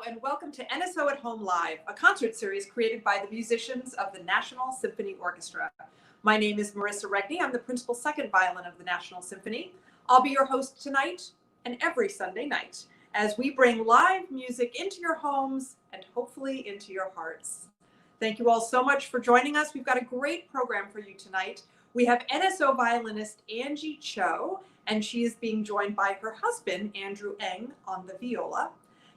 and welcome to NSO at Home Live, a concert series created by the musicians of the National Symphony Orchestra. My name is Marissa Regni. I'm the Principal Second Violin of the National Symphony. I'll be your host tonight and every Sunday night as we bring live music into your homes and hopefully into your hearts. Thank you all so much for joining us. We've got a great program for you tonight. We have NSO Violinist Angelia Cho, and she is being joined by her husband, Andrew Eng, on the viola.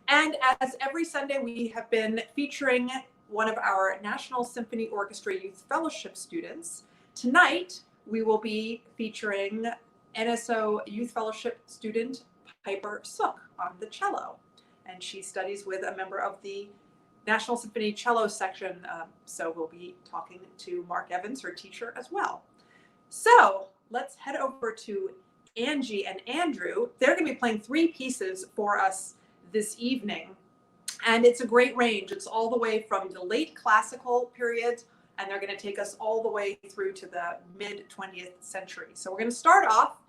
And as every Sunday, we have been featuring one of our National Symphony Orchestra Youth Fellowship students. Tonight, we will be featuring NSO Youth Fellowship student Piper Sook on the cello. And she studies with a member of the National Symphony Cello section. So we'll be talking to Mark Evans, her teacher, as well. So let's head over to Angie and Andrew. They're going to be playing 3 pieces for us this evening, and it's a great range. It's all the way from the late classical period, and they're going to take us all the way through to the mid 20th century. So we're going to start off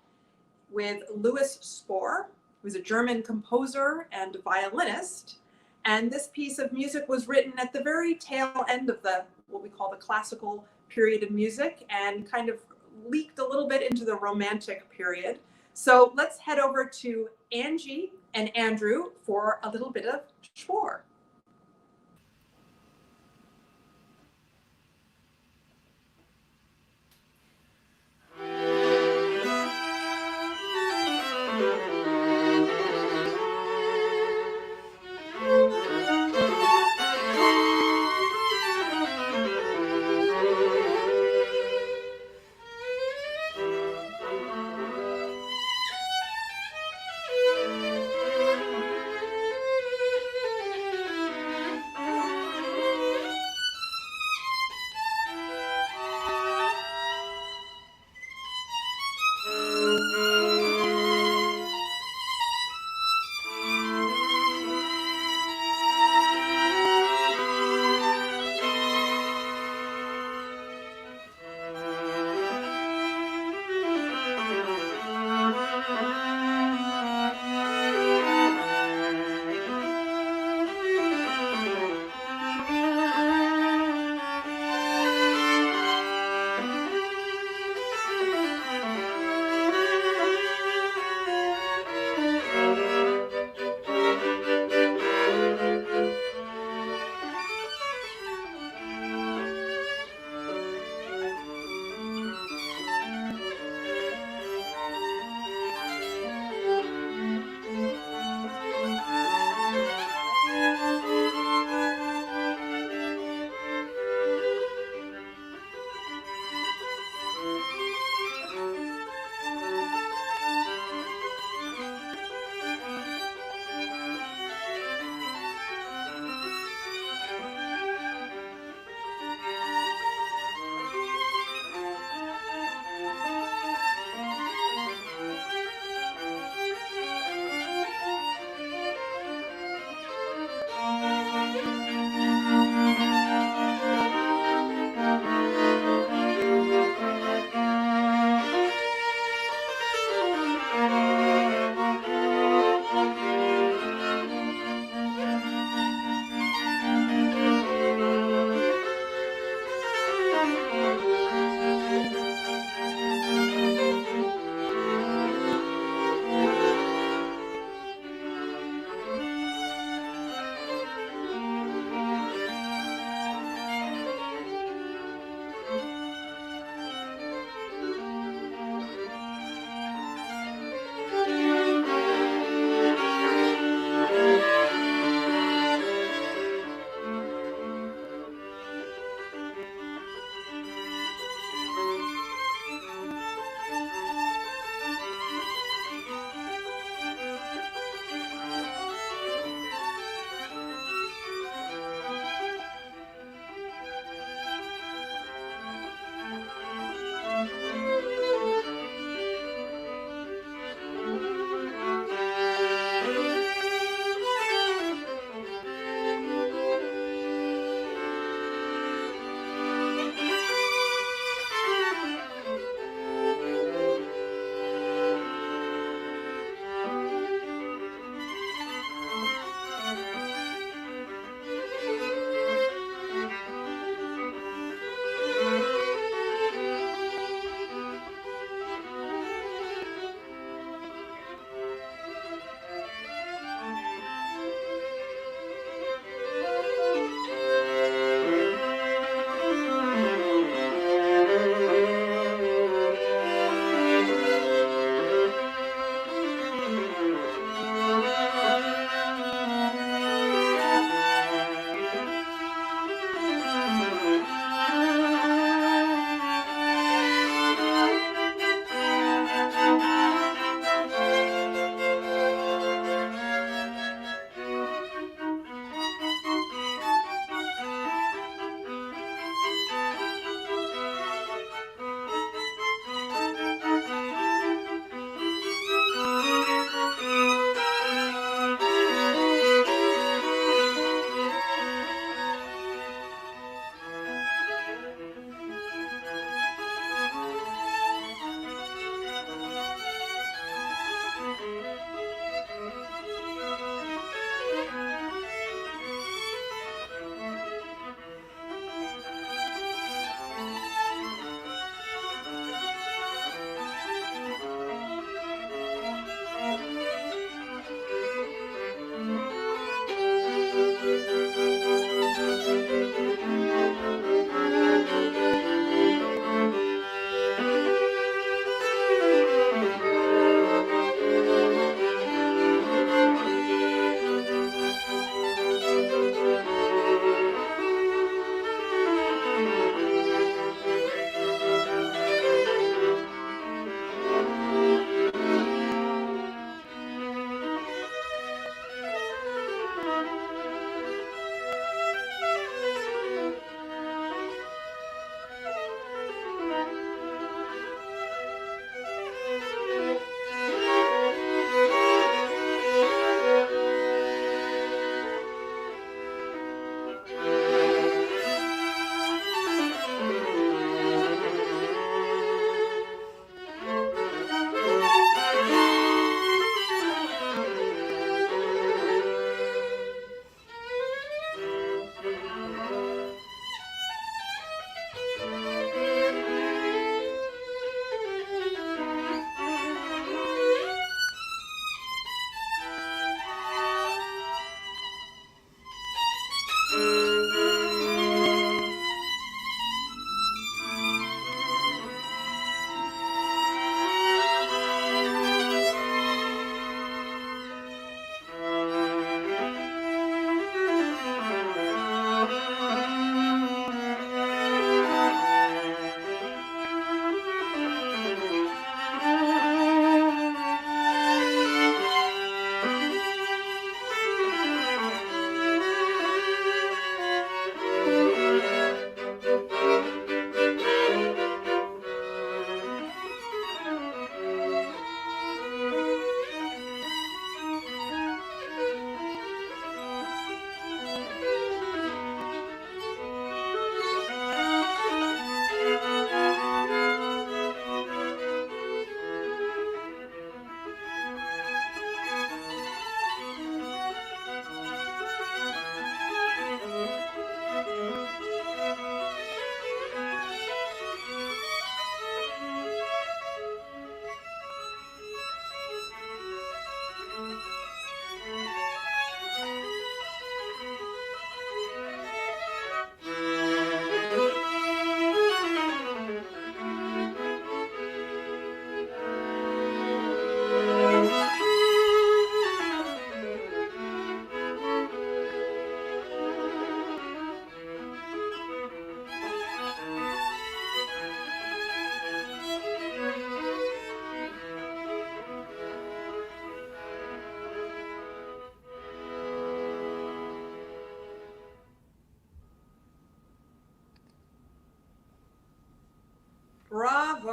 with Louis Spohr, who's a German composer and violinist, and this piece of music was written at the very tail end of the what we call the classical period of music, and kind of leaked a little bit into the Romantic period. So let's head over to Angie and Andrew for a little bit of Spohr.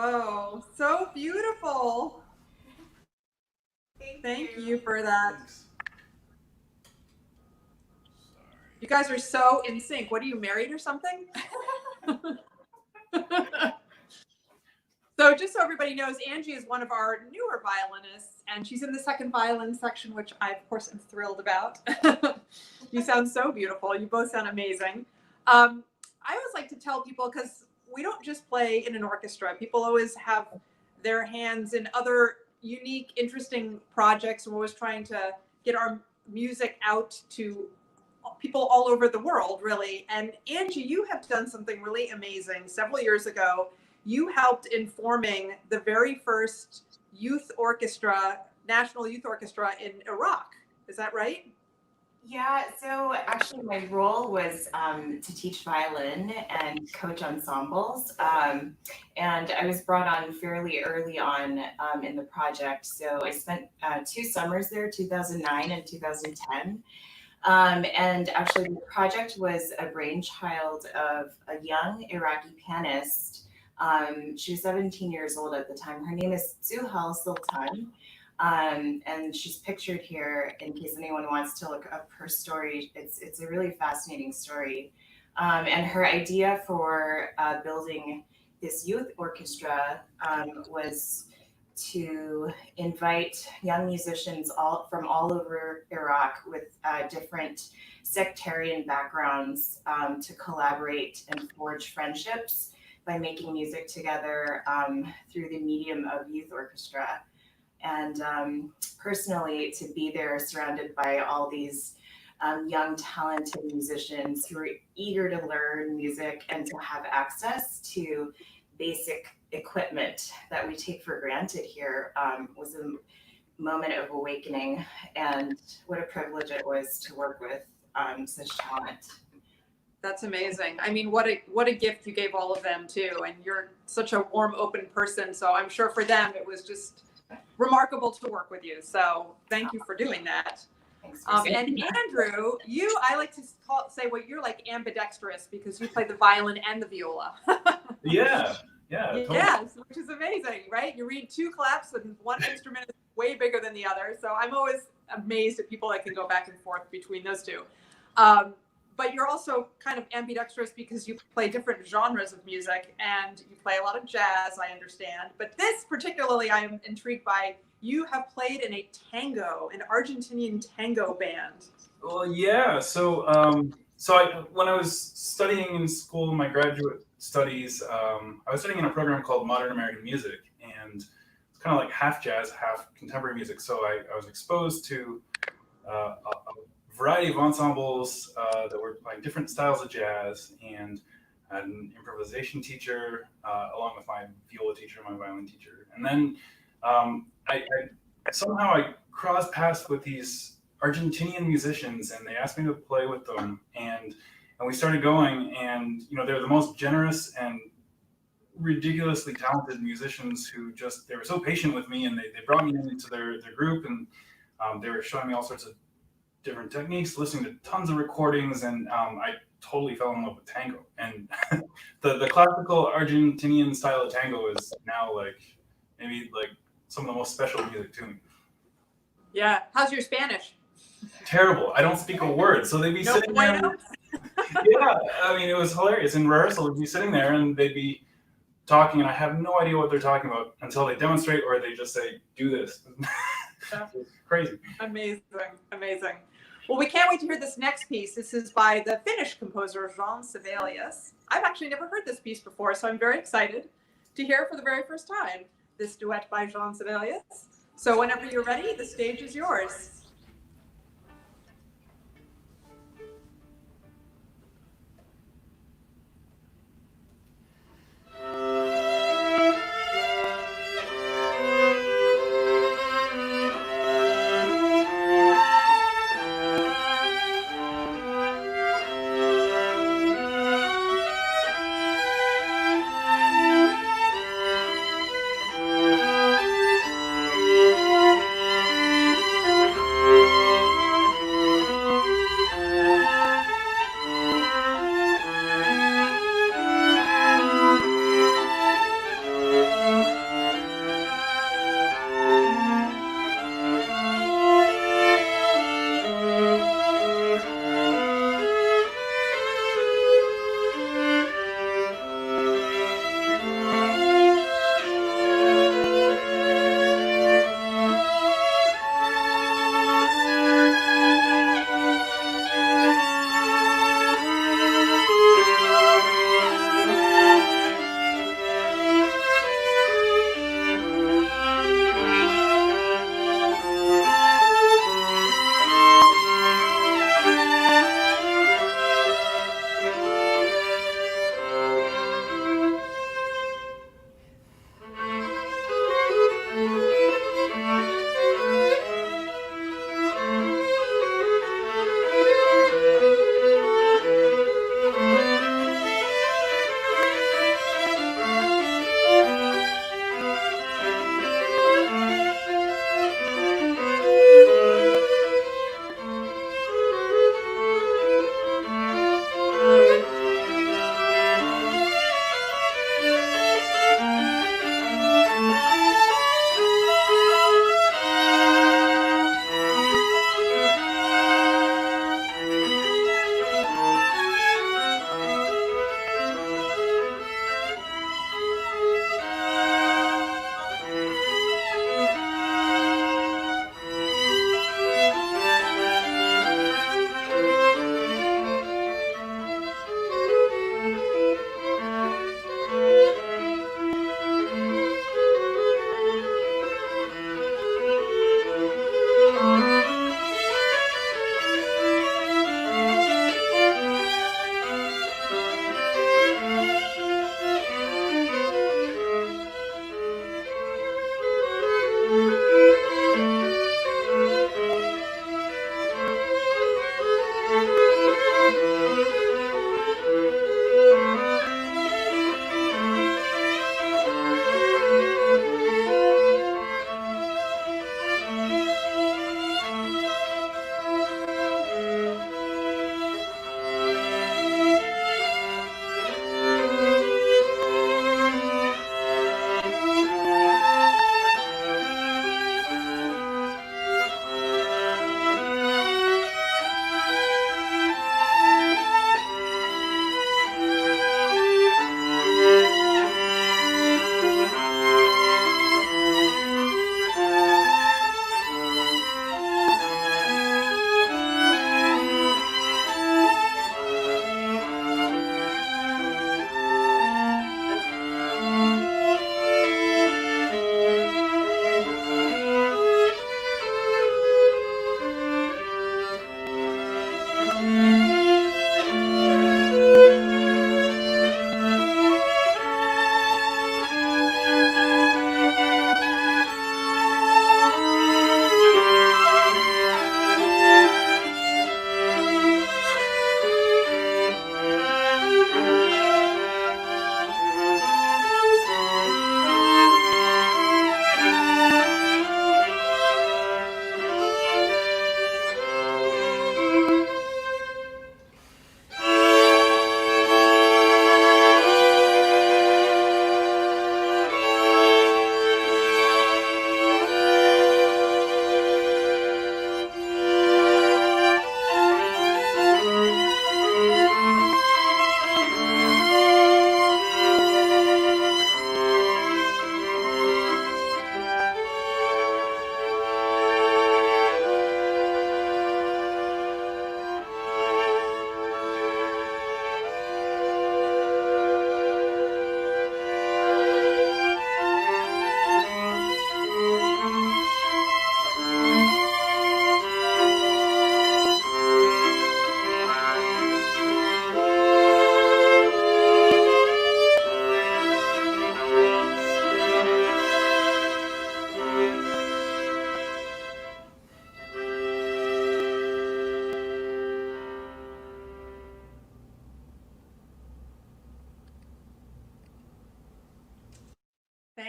Oh, so beautiful. Thank you for that. You guys are so in sync. What, are you married or something? So just so everybody knows, Angie is one of our newer violinists, and she's in the second violin section, which I, of course, am thrilled about. You sound so beautiful. You both sound amazing. I always like to tell people, because we don't just play in an orchestra. People always have their hands in other unique, interesting projects. We're always trying to get our music out to people all over the world, really. And Angie, you have done something really amazing. Several years ago, you helped in forming the very first youth orchestra, national youth orchestra in Iraq. Is that right? Yeah, so actually my role was to teach violin and coach ensembles. And I was brought on fairly early on in the project. So I spent 2 summers there, 2009 and 2010. And actually the project was a brainchild of a young Iraqi pianist. She was 17 years old at the time. Her name is Zuhal Sultan. And she's pictured here in case anyone wants to look up her story. It's a really fascinating story. And her idea for building this youth orchestra was to invite young musicians from all over Iraq with different sectarian backgrounds to collaborate and forge friendships by making music together through the medium of youth orchestra. And personally, to be there surrounded by all these young, talented musicians who are eager to learn music and to have access to basic equipment that we take for granted here was a moment of awakening. And what a privilege it was to work with such talent. That's amazing. I mean, what a gift you gave all of them too. And you're such a warm, open person. So I'm sure for them, it was just remarkable to work with you. So thank you for doing that. And Andrew, I like to say, well, you're like ambidextrous because you play the violin and the viola. Yeah, totally. Yes, which is amazing, right? You read 2 claps and one instrument is way bigger than the other. So I'm always amazed at people that can go back and forth between those two. But you're also kind of ambidextrous because you play different genres of music and you play a lot of jazz, I understand. But this particularly I'm intrigued by. You have played in a tango, an Argentinian tango band. Well, yeah. So, when I was studying in school, my graduate studies, I was studying in a program called Modern American Music, and it's kind of like half jazz, half contemporary music. So I was exposed to a variety of ensembles that were playing different styles of jazz, and I had an improvisation teacher along with my viola teacher, my violin teacher, and then I somehow crossed paths with these Argentinian musicians, and they asked me to play with them, and we started going, and they're the most generous and ridiculously talented musicians who they were so patient with me, and they brought me into their group, and they were showing me all sorts of different techniques, listening to tons of recordings, and I totally fell in love with tango. And the classical Argentinian style of tango is now maybe some of the most special music to me. Yeah. How's your Spanish? Terrible. I don't speak a word. So they'd be sitting there. Yeah, I mean, it was hilarious. In rehearsal, we'd be sitting there and they'd be talking, and I have no idea what they're talking about until they demonstrate or they just say, do this. It's crazy. Amazing. Well, we can't wait to hear this next piece. This is by the Finnish composer Jean Sibelius. I've actually never heard this piece before, so I'm very excited to hear it for the very first time. This duet by Jean Sibelius. So whenever you're ready, the stage is yours.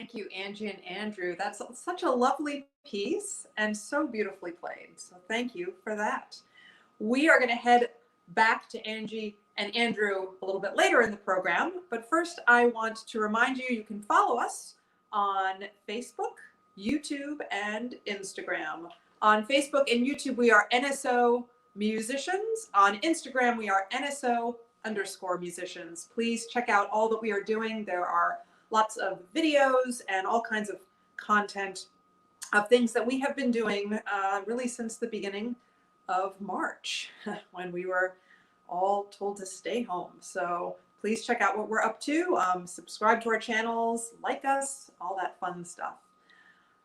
Thank you, Angie and Andrew. That's such a lovely piece and so beautifully played. So thank you for that. We are going to head back to Angie and Andrew a little bit later in the program. But first, I want to remind you, you can follow us on Facebook, YouTube, and Instagram. On Facebook and YouTube, we are NSO Musicians. On Instagram, we are NSO_musicians. Please check out all that we are doing. There are lots of videos and all kinds of content of things that we have been doing really since the beginning of March when we were all told to stay home. So please check out what we're up to. Subscribe to our channels, like us, all that fun stuff.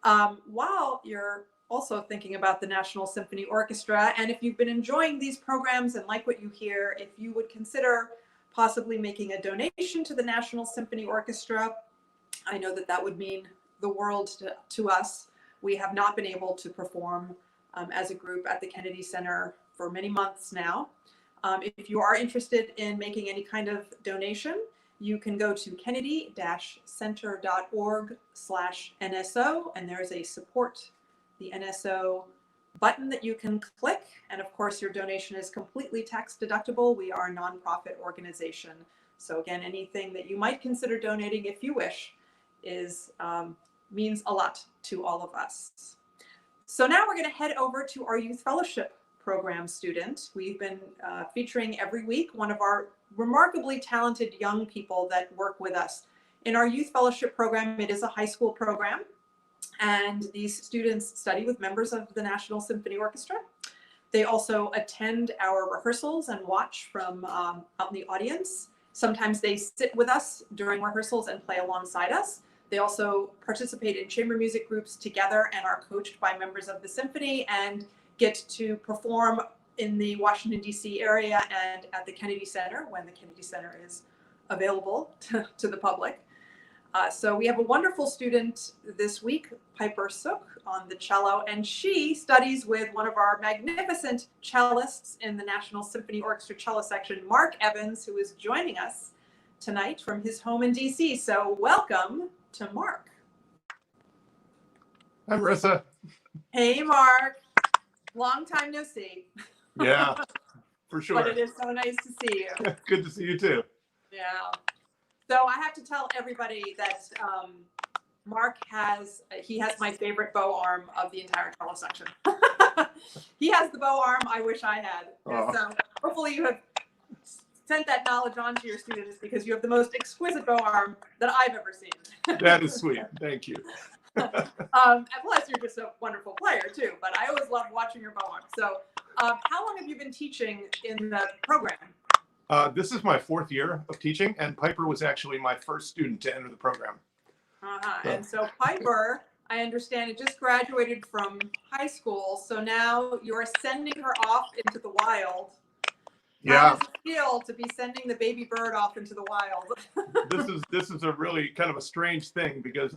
While you're also thinking about the National Symphony Orchestra, and if you've been enjoying these programs and like what you hear, if you would consider possibly making a donation to the National Symphony Orchestra, I know that that would mean the world to us. We have not been able to perform as a group at the Kennedy Center for many months now. If you are interested in making any kind of donation, you can go to kennedy-center.org/NSO, and there's a support the NSO button that you can click. And of course, your donation is completely tax deductible. We are a nonprofit organization. So again, anything that you might consider donating, if you wish, means a lot to all of us. So now we're going to head over to our Youth Fellowship Program student. We've been featuring every week one of our remarkably talented young people that work with us. In our Youth Fellowship Program, it is a high school program, and these students study with members of the National Symphony Orchestra. They also attend our rehearsals and watch from out in the audience. Sometimes they sit with us during rehearsals and play alongside us. They also participate in chamber music groups together and are coached by members of the symphony and get to perform in the Washington, D.C. area and at the Kennedy Center when the Kennedy Center is available to the public. So we have a wonderful student this week, Piper Sook, on the cello, and she studies with one of our magnificent cellists in the National Symphony Orchestra cello section, Mark Evans, who is joining us tonight from his home in DC. So welcome to Mark. Hi, Marissa. Hey, Mark. Long time no see. Yeah, for sure. But it is so nice to see you. Good to see you too. Yeah. So I have to tell everybody that Mark has my favorite bow arm of the entire cello section. He has the bow arm I wish I had. Oh. So hopefully you have sent that knowledge on to your students, because you have the most exquisite bow arm that I've ever seen. That is sweet. Thank you. And plus you're just a wonderful player too, but I always love watching your bow arm. So how long have you been teaching in the program? This is my 4th year of teaching, and Piper was actually my first student to enter the program. And so Piper, I understand, it just graduated from high school, so now you're sending her off into the wild. Yeah. How does it feel to be sending the baby bird off into the wild? This is a really kind of a strange thing, because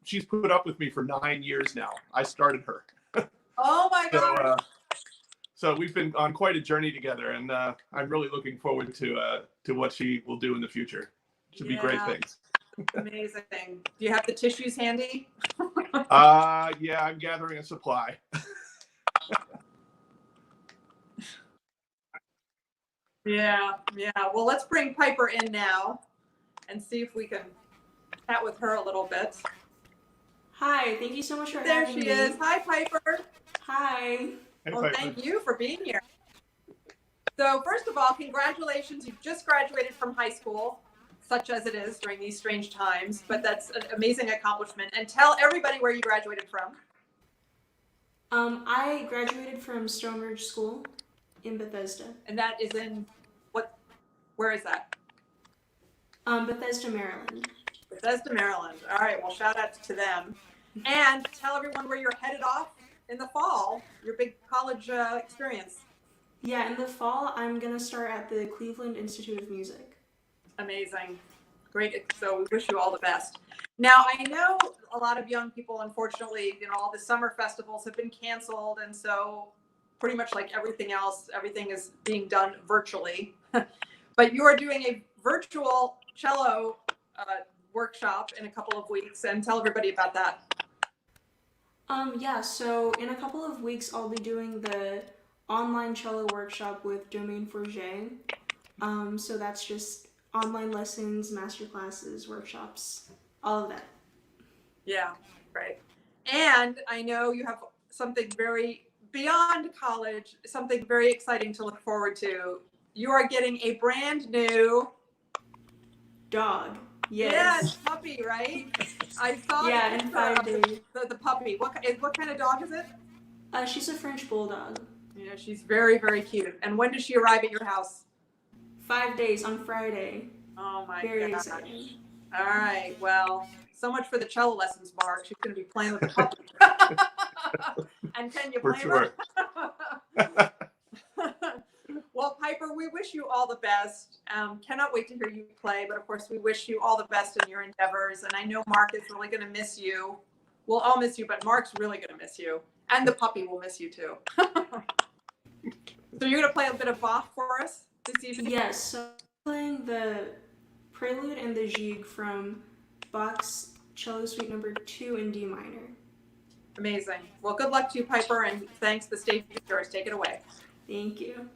she's put up with me for 9 years now. I started her. Oh my gosh. So we've been on quite a journey together, and I'm really looking forward to what she will do in the future. Should be great things. Amazing. Do you have the tissues handy? Yeah, I'm gathering a supply. Yeah. Well, let's bring Piper in now and see if we can chat with her a little bit. Hi, thank you so much for There having she me. is. Hi, Piper. Hi. Hey, Well, Piper. thank you for being here. So first of all, congratulations. You've just graduated from high school, such as it is during these strange times, but that's an amazing accomplishment. And tell everybody where you graduated from. I graduated from Stonebridge School in Bethesda. And that is in where is that? Bethesda, Maryland. Bethesda, Maryland. All right, well, shout out to them. And tell everyone where you're headed off in the fall, your big college experience. Yeah, in the fall, I'm going to start at the Cleveland Institute of Music. Amazing. Great. So we wish you all the best. Now, I know a lot of young people, unfortunately, all the summer festivals have been canceled. And so pretty much like everything else, everything is being done virtually. But you are doing a virtual cello workshop in a couple of weeks, and tell everybody about that. Yeah, so in a couple of weeks, I'll be doing the online cello workshop with Domaine Forget. So that's just online lessons, master classes, workshops, all of that. Yeah, great. And I know you have something very beyond college, something very exciting to look forward to. You are getting a brand new Dog. yes, Yes. puppy, right? I saw Yeah, the in picture 5 of days. the puppy. What kind of dog is it? She's a French bulldog. Yeah, she's very, very cute. And when does she arrive at your house? 5 days on Friday. Oh my Very gosh. exciting. All right. Well, so much for the cello lessons, Mark. She's going to be playing with the puppy. And can you For blame sure. her? Well, Piper, we wish you all the best. Cannot wait to hear you play. But of course, we wish you all the best in your endeavors. And I know Mark is really going to miss you. We'll all miss you, but Mark's really going to miss you. And the puppy will miss you too. So you're going to play a bit of Bach for us this evening? Yes, so I'm playing the Prelude and the Gigue from Bach's Cello Suite Number 2 in D minor. Amazing. Well, good luck to you, Piper, and thanks. The stage is yours. Take it away. Thank you.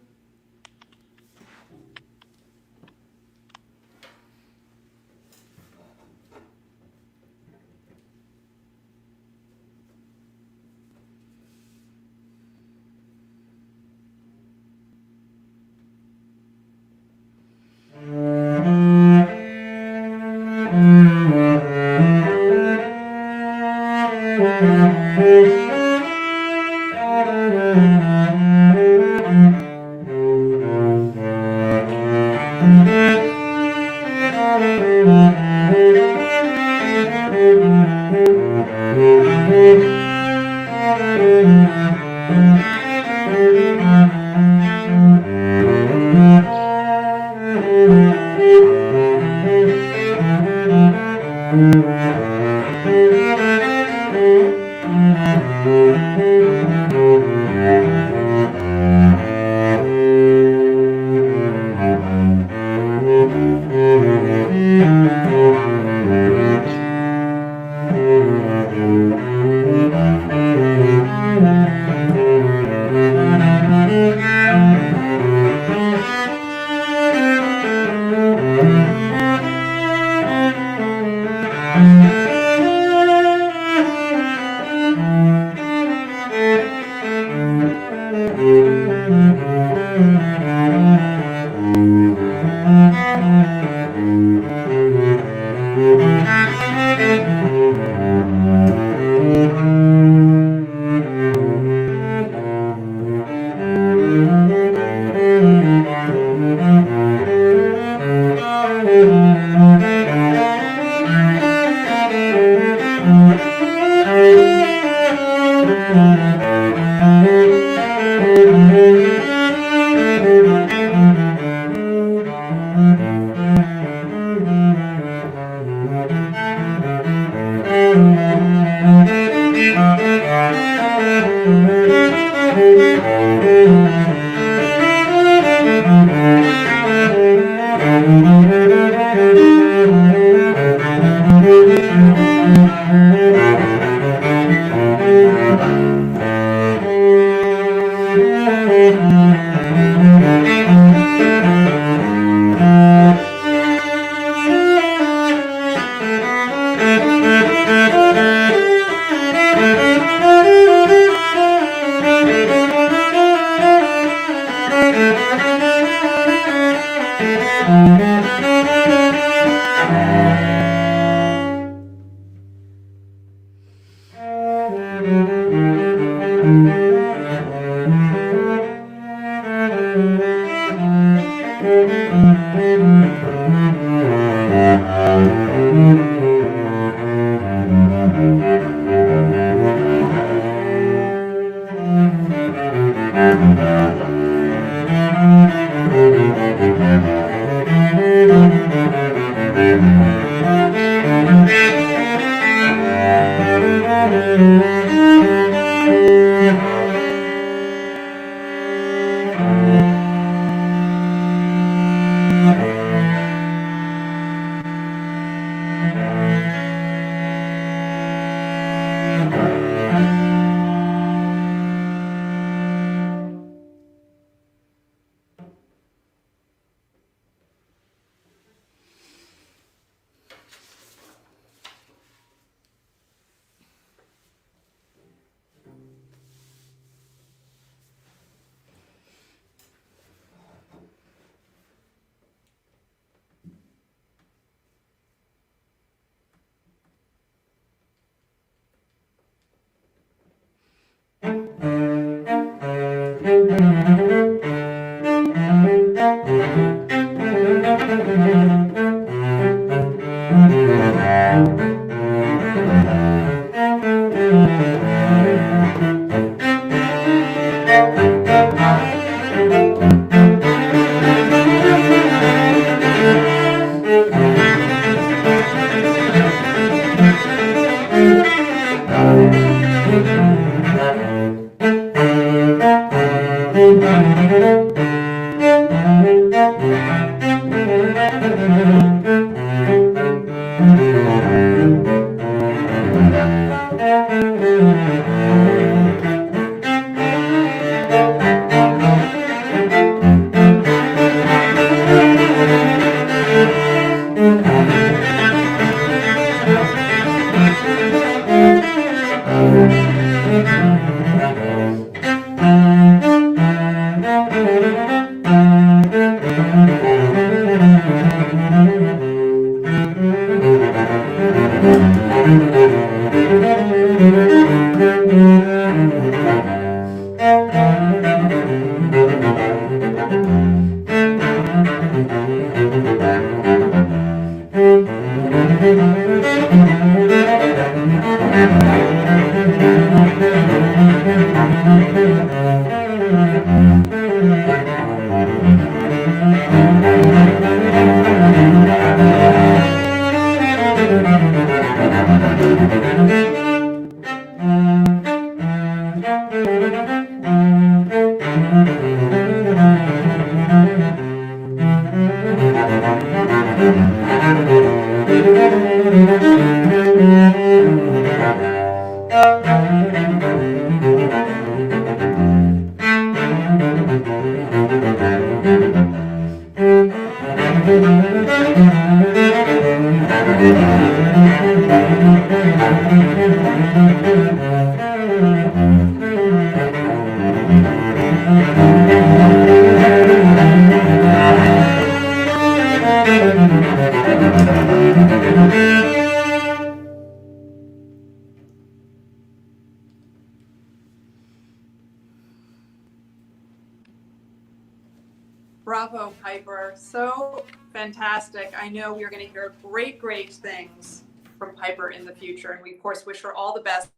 Bravo, Piper. So fantastic. I know we're going to hear great things from Piper in the future. And we, of course, wish her all the best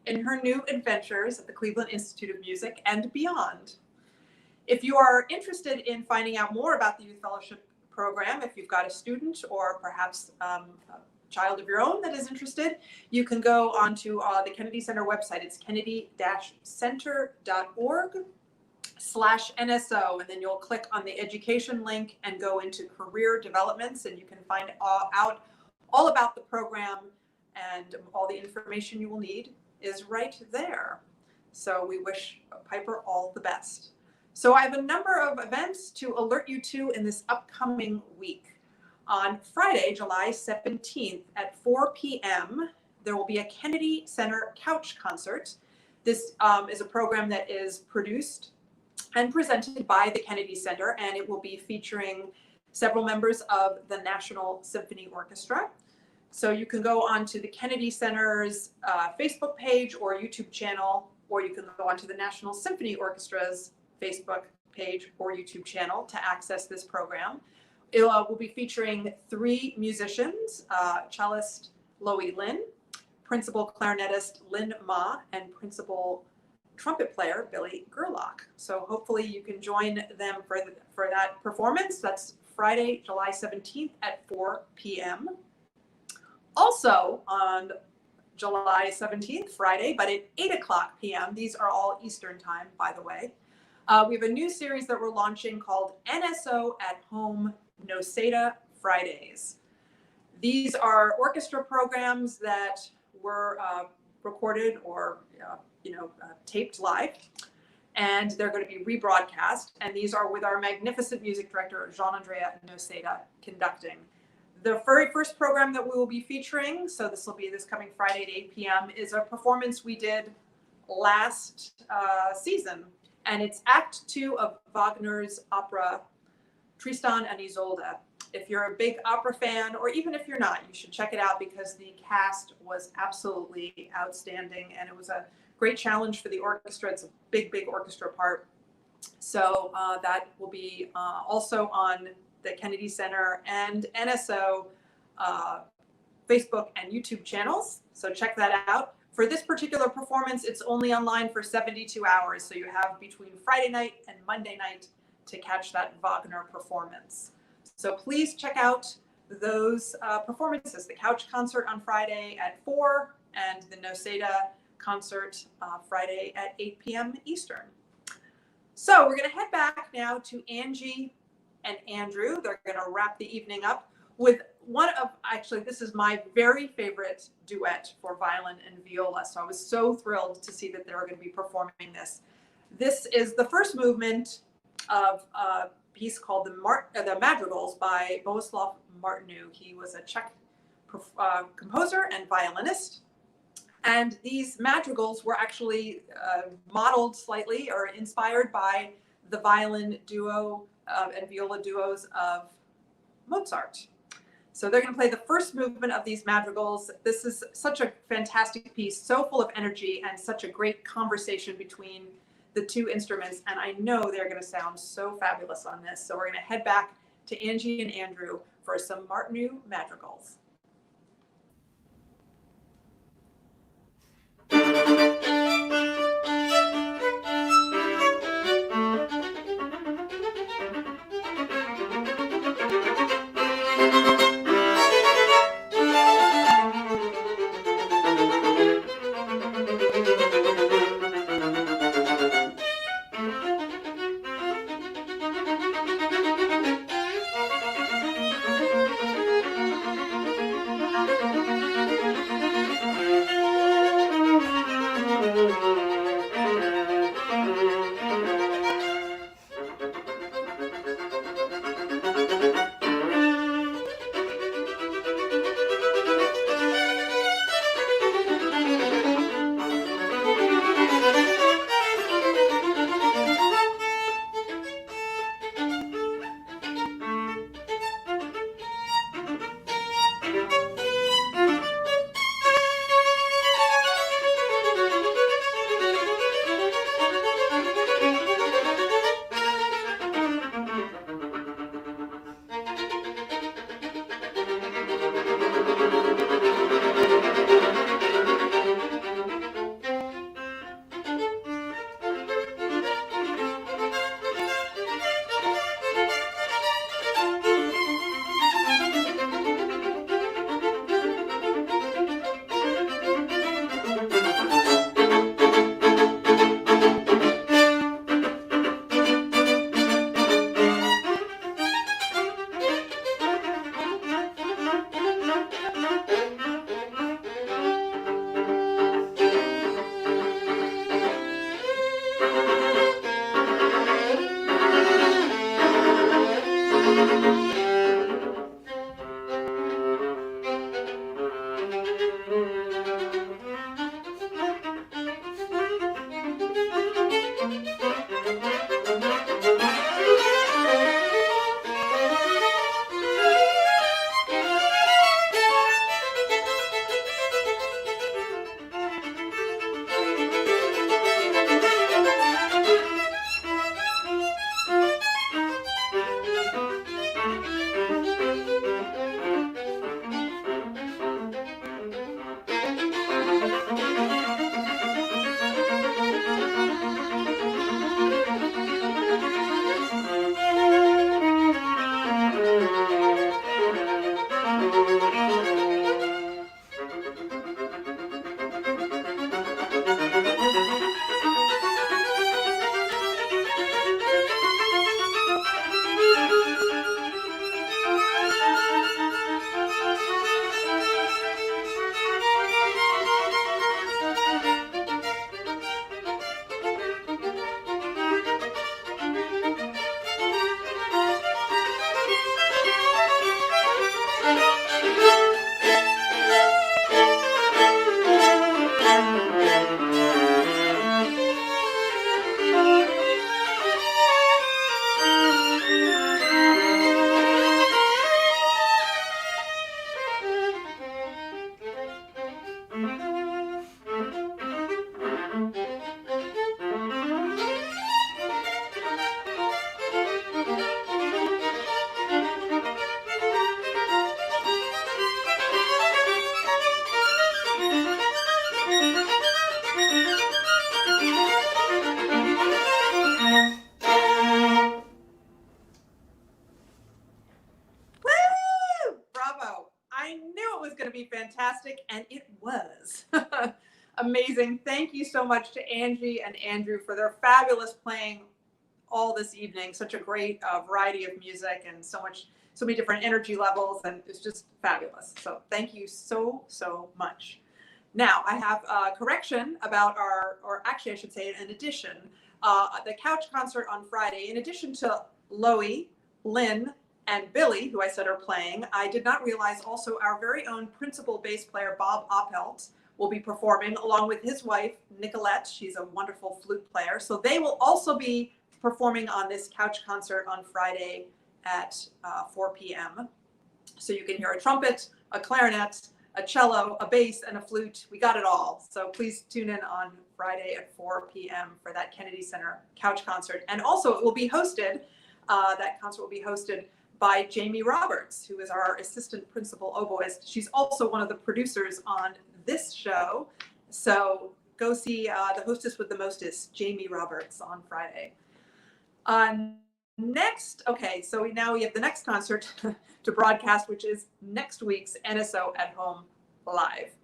in her new adventures at the Cleveland Institute of Music and beyond. If you are interested in finding out more about the Youth Fellowship Program, if you've got a student or perhaps a child of your own that is interested, you can go onto the Kennedy Center website. It's kennedy-center.org/NSO, and then you'll click on the education link and go into career developments, and you can find out all about the program, and all the information you will need is right there. So we wish Piper all the best. So I have a number of events to alert you to in this upcoming week. On Friday, July 17th at 4 p.m., there will be a Kennedy Center Couch Concert. This is a program that is produced and presented by the Kennedy Center, and it will be featuring several members of the National Symphony Orchestra. So you can go onto the Kennedy Center's Facebook page or YouTube channel, or you can go onto the National Symphony Orchestra's Facebook page or YouTube channel to access this program. It will be featuring 3 musicians, cellist Loie Lin, principal clarinetist Lynn Ma, and principal trumpet player Billy Gerlach. So hopefully you can join them for that performance. That's Friday, July 17th at 4 p.m. Also on July 17th, Friday, but at 8 o'clock p.m., these are all Eastern time, by the way, we have a new series that we're launching called NSO at Home Noseda Fridays. These are orchestra programs that were recorded or taped live, and they're going to be rebroadcast. And these are with our magnificent music director, Jean-Andrea Noseda, conducting. The very first program that we will be featuring, so this will be this coming Friday at 8 p.m., is a performance we did last season. And it's Act 2 of Wagner's opera, Tristan and Isolde. If you're a big opera fan, or even if you're not, you should check it out because the cast was absolutely outstanding, and it was a great challenge for the orchestra. It's a big orchestra part, So that will be also on the Kennedy Center and NSO Facebook and YouTube channels. So check that out. For this particular performance, it's only online for 72 hours. So you have between Friday night and Monday night to catch that Wagner performance. So please check out those performances, the Couch concert on Friday at 4 and the Noseda concert Friday at 8 p.m. Eastern. So we're going to head back now to Angie and Andrew. They're going to wrap the evening up with one of, actually, this is my very favorite duet for violin and viola. So I was so thrilled to see that they were going to be performing this. This is the first movement of a piece called the Madrigals by Bohuslav Martinu. He was a Czech composer and violinist. And these madrigals were actually modeled slightly or inspired by the violin duo and viola duos of Mozart. So they're going to play the first movement of these madrigals. This is such a fantastic piece, so full of energy and such a great conversation between the two instruments. And I know they're going to sound so fabulous on this. So we're going to head back to Angie and Andrew for some Martinu madrigals. fantastic, and it was. Amazing. Thank you so much to Angie and Andrew for their fabulous playing all this evening. Such a great variety of music and so many different energy levels, and it's just fabulous. So thank you so much. Now I have a correction about or actually I should say an addition. The couch concert on Friday, in addition to Loie, Lynn, and Billy, who I said are playing, I did not realize also our very own principal bass player, Bob Oppelt, will be performing along with his wife, Nicolette. She's a wonderful flute player. So they will also be performing on this couch concert on Friday at 4 p.m. So you can hear a trumpet, a clarinet, a cello, a bass, and a flute. We got it all. So please tune in on Friday at 4 p.m. for that Kennedy Center couch concert. And also it will be hosted, that concert will be hosted by Jamie Roberts, who is our assistant principal oboist. She's also one of the producers on this show. So go see the hostess with the mostest, Jamie Roberts, on Friday. Next, okay, so now we have the next concert to broadcast, which is next week's NSO at Home Live.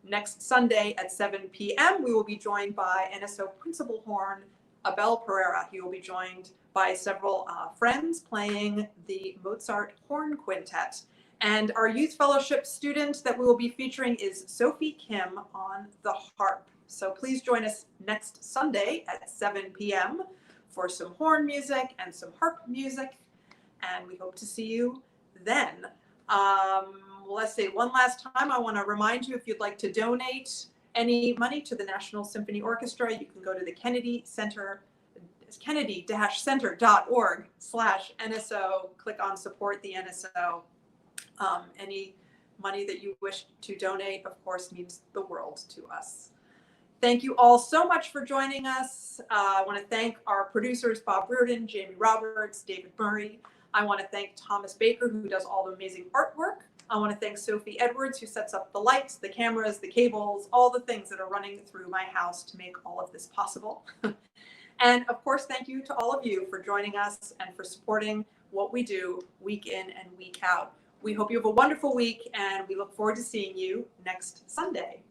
Next Sunday at 7 p.m., we will be joined by NSO Principal Horn, Abel Pereira. He will be joined by several friends playing the Mozart Horn Quintet. And our youth fellowship student that we will be featuring is Sophie Kim on the harp. So please join us next Sunday at 7 p.m. for some horn music and some harp music. And we hope to see you then. Let's see, one last time, I want to remind you, if you'd like to donate any money to the National Symphony Orchestra, you can go to the Kennedy Center, kennedy-center.org/NSO, click on support the NSO. Any money that you wish to donate, of course, means the world to us. Thank you all so much for joining us. I want to thank our producers, Bob Reardon, Jamie Roberts, David Murray. I want to thank Thomas Baker, who does all the amazing artwork. I want to thank Sophie Edwards, who sets up the lights, the cameras, the cables, all the things that are running through my house to make all of this possible. And of course, thank you to all of you for joining us and for supporting what we do week in and week out. We hope you have a wonderful week, and we look forward to seeing you next Sunday.